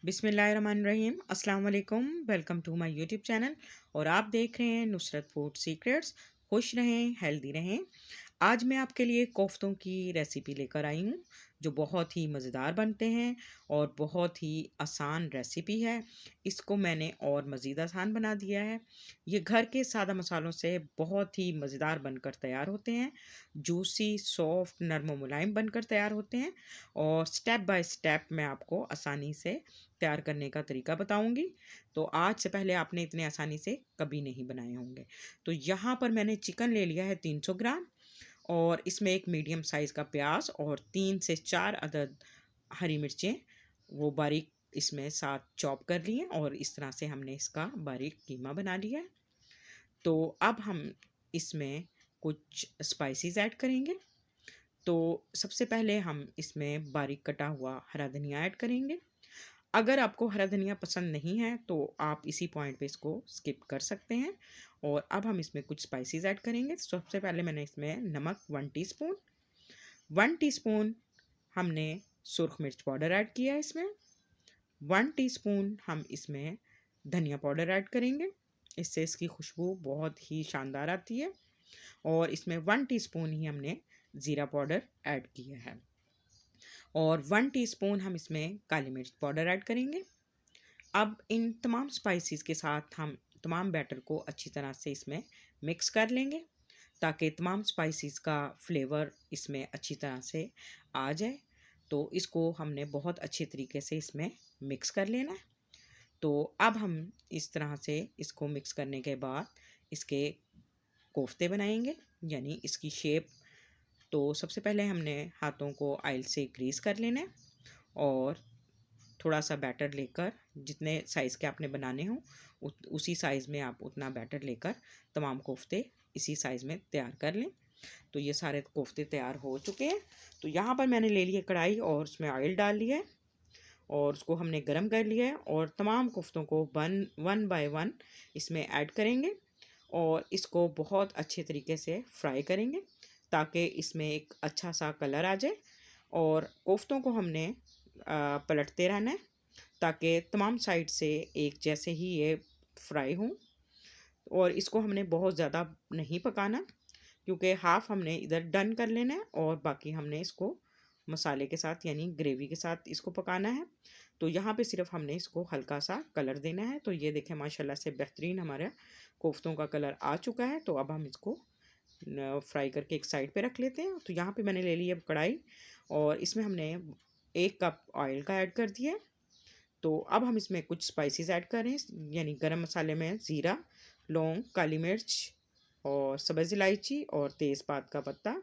बिस्मिल्लाहिर्रहमानिर्रहीम। अस्सलाम वालेकुम। Welcome to my YouTube channel और आप देख रहे हैं नुसरत फूड सीक्रेट्स। खुश रहें, हेल्दी रहें। आज मैं आपके लिए कोफ्तों की रेसिपी लेकर आई हूँ जो बहुत ही मज़ेदार बनते हैं और बहुत ही आसान रेसिपी है। इसको मैंने और मज़ीद आसान बना दिया है। ये घर के सादा मसालों से बहुत ही मज़ेदार बनकर तैयार होते हैं। जूसी, सॉफ्ट, नरम और मुलायम बनकर तैयार होते हैं और स्टेप बाय स्टेप मैं आपको आसानी से तैयार करने का तरीका बताऊंगी। तो आज से पहले आपने इतने आसानी से कभी नहीं बनाए होंगे। तो यहाँ पर मैंने चिकन ले लिया है 300 ग्राम और इसमें एक मीडियम साइज़ का प्याज और 3 से 4 अदद हरी मिर्चें वो बारीक इसमें साथ चॉप कर लिए और इस तरह से हमने इसका बारीक कीमा बना लिया है। तो अब हम इसमें कुछ स्पाइसेस ऐड करेंगे। तो सबसे पहले हम इसमें बारीक कटा हुआ हरा धनिया ऐड करेंगे। अगर आपको हरा धनिया पसंद नहीं है तो आप इसी पॉइंट पे इसको स्किप कर सकते हैं। और अब हम इसमें कुछ स्पाइसेस ऐड करेंगे। सबसे पहले मैंने इसमें नमक 1 टीस्पून, 1 टीस्पून हमने सुरख मिर्च पाउडर ऐड किया है। इसमें 1 टीस्पून हम इसमें धनिया पाउडर ऐड करेंगे। इससे इसकी खुशबू बहुत ही शानदार आती है। और इसमें 1 टीस्पून ही हमने ज़ीरा पाउडर ऐड किया है और 1 टीस्पून हम इसमें काली मिर्च पाउडर ऐड करेंगे। अब इन तमाम स्पाइसेस के साथ हम तमाम बैटर को अच्छी तरह से इसमें मिक्स कर लेंगे ताकि तमाम स्पाइसेस का फ्लेवर इसमें अच्छी तरह से आ जाए। तो इसको हमने बहुत अच्छे तरीके से इसमें मिक्स कर लेना है। तो अब हम इस तरह से इसको मिक्स करने के बाद इसके कोफ्ते बनाएंगे, यानी इसकी शेप। तो सबसे पहले हमने हाथों को ऑयल से ग्रीस कर लेना है और थोड़ा सा बैटर लेकर जितने साइज़ के आपने बनाने हों उसी साइज़ में आप उतना बैटर लेकर तमाम कोफ्ते इसी साइज़ में तैयार कर लें। तो ये सारे कोफ्ते तैयार हो चुके हैं। तो यहाँ पर मैंने ले लिया कढ़ाई और उसमें ऑयल डाल लिया है और उसको हमने गरम कर लिया है और तमाम कोफ्तों को वन बाय वन इसमें ऐड करेंगे और इसको बहुत अच्छे तरीके से फ्राई करेंगे ताकि इसमें एक अच्छा सा कलर आ जाए। और कोफ्तों को हमने पलटते रहना है ताकि तमाम साइड से एक जैसे ही ये फ्राई हों। और इसको हमने बहुत ज़्यादा नहीं पकाना क्योंकि हाफ़ हमने इधर डन कर लेना है और बाकी हमने इसको मसाले के साथ यानी ग्रेवी के साथ इसको पकाना है। तो यहाँ पे सिर्फ हमने इसको हल्का सा कलर देना है। तो ये देखें माशाल्लाह से बेहतरीन हमारा कोफ्तों का कलर आ चुका है। तो अब हम इसको फ्राई करके एक साइड पे रख लेते हैं। तो यहाँ पे मैंने ले ली अब कढ़ाई और इसमें हमने 1 कप ऑयल का ऐड कर दिया है। तो अब हम इसमें कुछ स्पाइसेस ऐड करें, यानी गरम मसाले में ज़ीरा, लौंग, काली मिर्च और सब्ज़ इलायची और तेज़पात का पत्ता।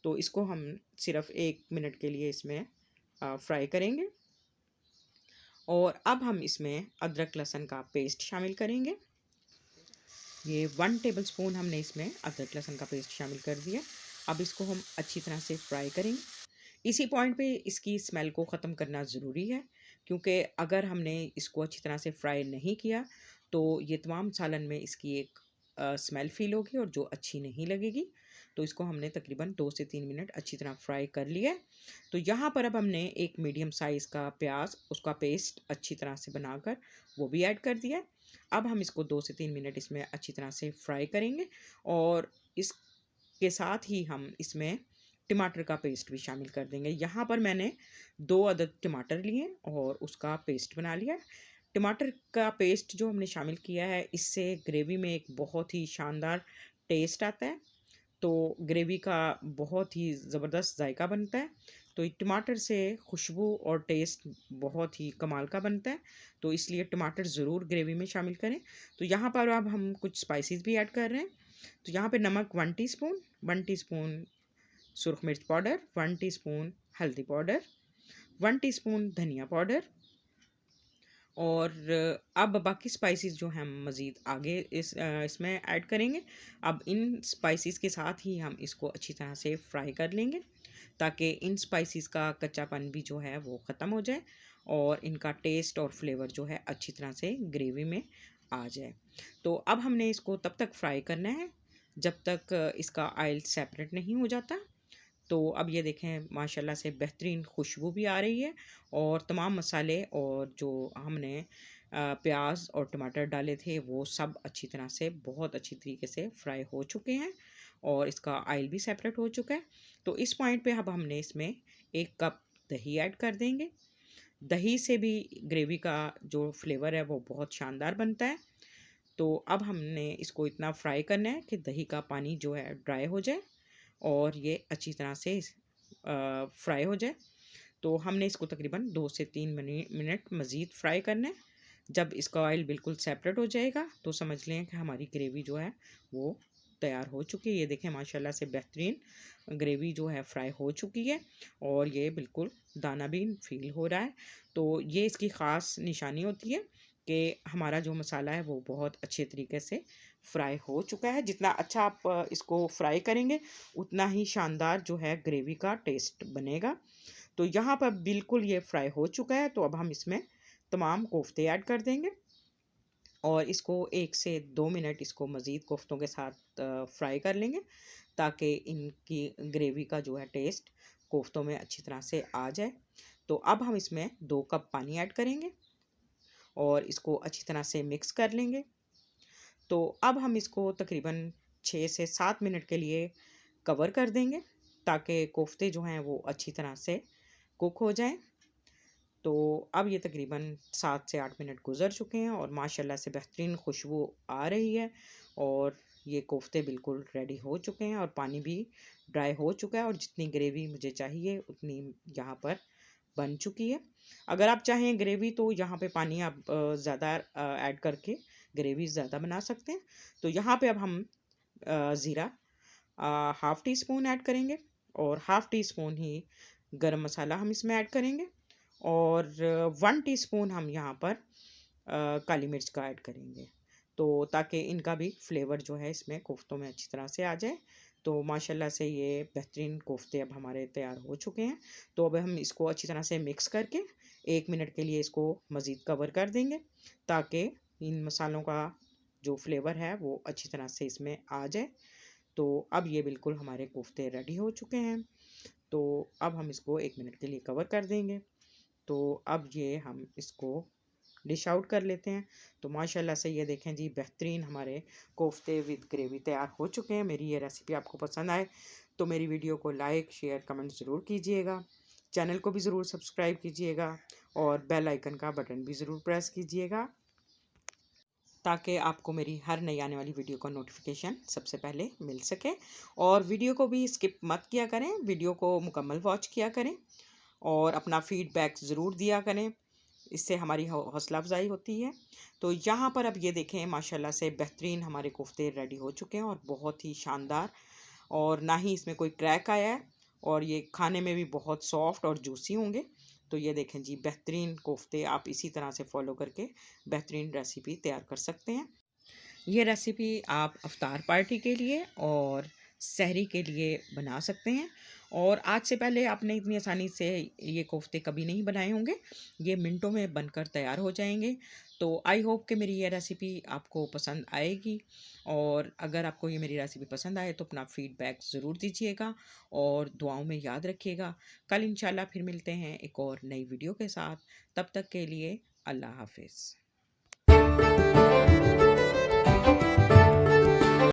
तो इसको हम सिर्फ 1 मिनट के लिए इसमें फ्राई करेंगे। और अब हम इसमें अदरक लहसुन का पेस्ट शामिल करेंगे। ये 1 टेबल स्पून हमने इसमें अदरक लहसुन का पेस्ट शामिल कर दिया। अब इसको हम अच्छी तरह से फ्राई करेंगे। इसी पॉइंट पे इसकी स्मेल को ख़त्म करना ज़रूरी है क्योंकि अगर हमने इसको अच्छी तरह से फ्राई नहीं किया तो ये तमाम सालन में इसकी एक स्मेल फ़ील होगी और जो अच्छी नहीं लगेगी। तो इसको हमने तकरीबन 2 से 3 मिनट अच्छी तरह फ्राई कर लिया है। तो यहाँ पर अब हमने एक मीडियम साइज़ का प्याज उसका पेस्ट अच्छी तरह से बनाकर वो भी ऐड कर दिया है। अब हम इसको 2 से 3 मिनट इसमें अच्छी तरह से फ्राई करेंगे और इसके साथ ही हम इसमें टमाटर का पेस्ट भी शामिल कर देंगे। यहाँ पर मैंने 2 अदद टमाटर लिए और उसका पेस्ट बना लिया। टमाटर का पेस्ट जो हमने शामिल किया है इससे ग्रेवी में एक बहुत ही शानदार टेस्ट आता है। तो ग्रेवी का बहुत ही ज़बरदस्त जायका बनता है। तो ये टमाटर से खुशबू और टेस्ट बहुत ही कमाल का बनता है। तो इसलिए टमाटर ज़रूर ग्रेवी में शामिल करें। तो यहाँ पर अब हम कुछ स्पाइसेस भी ऐड कर रहे हैं। तो यहाँ पे नमक 1 टीस्पून, 1 टीस्पून सुरख मिर्च पाउडर, 1 टीस्पून हल्दी पाउडर, 1 टीस्पून धनिया पाउडर। और अब बाकी स्पाइसेस जो हम मज़ीद आगे इसमें ऐड करेंगे। अब इन स्पाइसेस के साथ ही हम इसको अच्छी तरह से फ्राई कर लेंगे ताकि इन स्पाइसेस का कच्चापन भी जो है वो ख़त्म हो जाए और इनका टेस्ट और फ्लेवर जो है अच्छी तरह से ग्रेवी में आ जाए। तो अब हमने इसको तब तक फ्राई करना है जब तक इसका ऑयल सेपरेट नहीं हो जाता। तो अब ये देखें माशाल्लाह से बेहतरीन खुशबू भी आ रही है और तमाम मसाले और जो हमने प्याज और टमाटर डाले थे वो सब अच्छी तरह से बहुत अच्छी तरीके से फ्राई हो चुके हैं और इसका ऑयल भी सेपरेट हो चुका है। तो इस पॉइंट पे अब हमने इसमें 1 कप दही ऐड कर देंगे। दही से भी ग्रेवी का जो फ्लेवर है वो बहुत शानदार बनता है। तो अब हमने इसको इतना फ्राई करना है कि दही का पानी जो है ड्राई हो जाए और ये अच्छी तरह से फ्राई हो जाए। तो हमने इसको तकरीबन 2 से 3 मिनट मज़ीद फ्राई करना है। जब इसका ऑयल बिल्कुल सेपरेट हो जाएगा तो समझ लें कि हमारी ग्रेवी जो है वो तैयार हो चुकी है। ये देखें माशाल्लाह से बेहतरीन ग्रेवी जो है फ्राई हो चुकी है और ये बिल्कुल दाना भी फील हो रहा है। तो ये इसकी ख़ास निशानी होती है कि हमारा जो मसाला है वो बहुत अच्छे तरीके से फ्राई हो चुका है। जितना अच्छा आप इसको फ्राई करेंगे उतना ही शानदार जो है ग्रेवी का टेस्ट बनेगा। तो यहाँ पर बिल्कुल ये फ्राई हो चुका है। तो अब हम इसमें तमाम कोफ्ते ऐड कर देंगे और इसको 1 से 2 मिनट इसको मज़ीद कोफ्तों के साथ फ्राई कर लेंगे ताकि इनकी ग्रेवी का जो है टेस्ट कोफ्तों में अच्छी तरह से आ जाए। तो अब हम इसमें 2 कप पानी ऐड करेंगे और इसको अच्छी तरह से मिक्स कर लेंगे। तो अब हम इसको तकरीबन 6 से 7 मिनट के लिए कवर कर देंगे ताकि कोफ्ते जो हैं वो अच्छी तरह से कुक हो जाएं। तो अब ये तकरीबन 7 से 8 मिनट गुज़र चुके हैं और माशाल्लाह से बेहतरीन खुशबू आ रही है और ये कोफ्ते बिल्कुल रेडी हो चुके हैं और पानी भी ड्राई हो चुका है और जितनी ग्रेवी मुझे चाहिए उतनी यहाँ पर बन चुकी है। अगर आप चाहें ग्रेवी तो यहाँ पे पानी आप ज़्यादा ऐड करके ग्रेवी ज़्यादा बना सकते हैं। तो यहाँ पे अब हम ज़ीरा हाफ़ टी स्पून ऐड करेंगे और हाफ़ टी स्पून ही गरम मसाला हम इसमें ऐड करेंगे और 1 टीस्पून हम यहाँ पर काली मिर्च का ऐड करेंगे। तो ताकि इनका भी फ्लेवर जो है इसमें कोफ्तों में अच्छी तरह से आ जाए। तो माशाल्लाह से ये बेहतरीन कोफ्ते अब हमारे तैयार हो चुके हैं। तो अब हम इसको अच्छी तरह से मिक्स करके 1 मिनट के लिए इसको मज़ीद कवर कर देंगे ताकि इन मसालों का जो फ्लेवर है वो अच्छी तरह से इसमें आ जाए। तो अब ये बिल्कुल हमारे कोफ्ते रेडी हो चुके हैं। तो अब हम इसको 1 मिनट के लिए कवर कर देंगे। तो अब ये हम इसको डिश आउट कर लेते हैं। तो माशाल्लाह से ये देखें जी बेहतरीन हमारे कोफ्ते विद ग्रेवी तैयार हो चुके हैं। मेरी ये रेसिपी आपको पसंद आए तो मेरी वीडियो को लाइक शेयर कमेंट ज़रूर कीजिएगा। चैनल को भी ज़रूर सब्सक्राइब कीजिएगा और बेल आइकन का बटन भी ज़रूर प्रेस कीजिएगा ताकि आपको मेरी हर नई आने वाली वीडियो का नोटिफिकेशन सबसे पहले मिल सके। और वीडियो को भी स्किप मत किया करें, वीडियो को मुकम्मल वॉच किया करें और अपना फीडबैक ज़रूर दिया करें। इससे हमारी हौसला अफ़ज़ाई होती है। तो यहाँ पर अब ये देखें माशाल्लाह से बेहतरीन हमारे कोफ्ते रेडी हो चुके हैं और बहुत ही शानदार और ना ही इसमें कोई क्रैक आया है और ये खाने में भी बहुत सॉफ्ट और जूसी होंगे। तो ये देखें जी बेहतरीन कोफ्ते आप इसी तरह से फॉलो करके बेहतरीन रेसिपी तैयार कर सकते हैं। ये रेसिपी आप अफ्तार पार्टी के लिए और सहरी के लिए बना सकते हैं और आज से पहले आपने इतनी आसानी से ये कोफ्ते कभी नहीं बनाए होंगे। ये मिनटों में बनकर तैयार हो जाएंगे। तो आई होप कि मेरी ये रेसिपी आपको पसंद आएगी और अगर आपको ये मेरी रेसिपी पसंद आए तो अपना फीडबैक ज़रूर दीजिएगा और दुआओं में याद रखिएगा। कल इंशाल्लाह फिर मिलते हैं एक और नई वीडियो के साथ। तब तक के लिए अल्लाह हाफिज़।